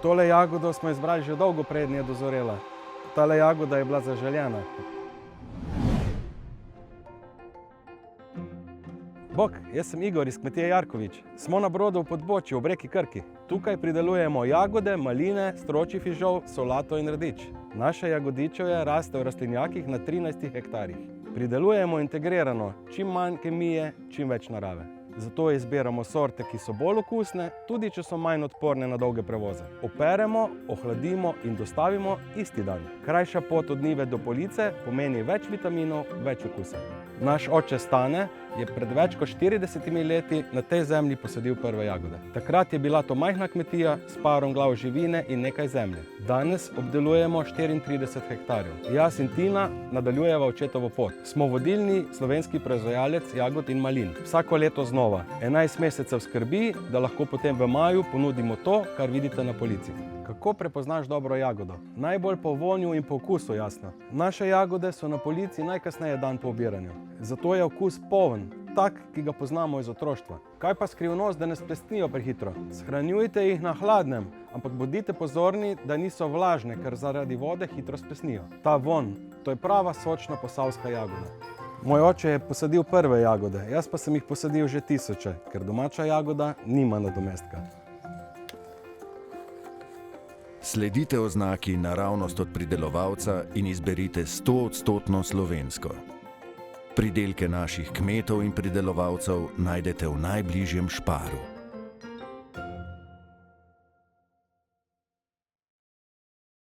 Tole jagodo smo izbrali že dolgo prednje je dozorela. Tale jagoda je bila zaželjena. Bok, jaz sem Igor iz kmetije Jarkovič. Smo na Brodu v Podbočju, ob reki Krki. Tukaj pridelujemo jagode, maline, stročji fižol, solato in radič. Naše jagodičevje raste v rastlinjakih na 13 hektarjih. Pridelujemo integrirano, čim manj kemije, čim več narave. Zato izbiramo sorte, ki so bolj okusne, tudi če so manj odporne na dolge prevoze. Operemo, ohladimo in dostavimo isti dan. Krajša pot od njive do police pomeni več vitaminov, več okusa. Naš oče Stane je pred več kot 40 leti na tej zemlji posadil prve jagode. Takrat je bila to majhna kmetija s parom glav živine in nekaj zemlje. Danes obdelujemo 34 hektarjev. Jaz in Tina nadaljujeva očetovo pot. Smo vodilni slovenski proizvajalec jagod in malin. Vsako leto znova. 11 mesecev skrbi, da lahko potem v maju ponudimo to, kar vidite na polici. Kako prepoznaš dobro jagodo? Najbolj po vonju in po okusu, jasno. Naše jagode so na polici najkasneje dan po obiranju. Zato je okus poln, tak, ki ga poznamo iz otroštva. Kaj pa skrivnost, da ne splesnijo prehitro? Shranjujte jih na hladnem, ampak bodite pozorni, da niso vlažne, ker zaradi vode hitro splesnijo. Ta vonj, to je prava sočna posavska jagoda. Moj oče je posadil prve jagode, jaz pa sem jih posadil že tisoče, ker domača jagoda nima nadomestka. Sledite oznaki naravnost od pridelovalca in izberite 100% slovensko. Pridelke naših kmetov in pridelovalcev najdete v najbližjem Šparu.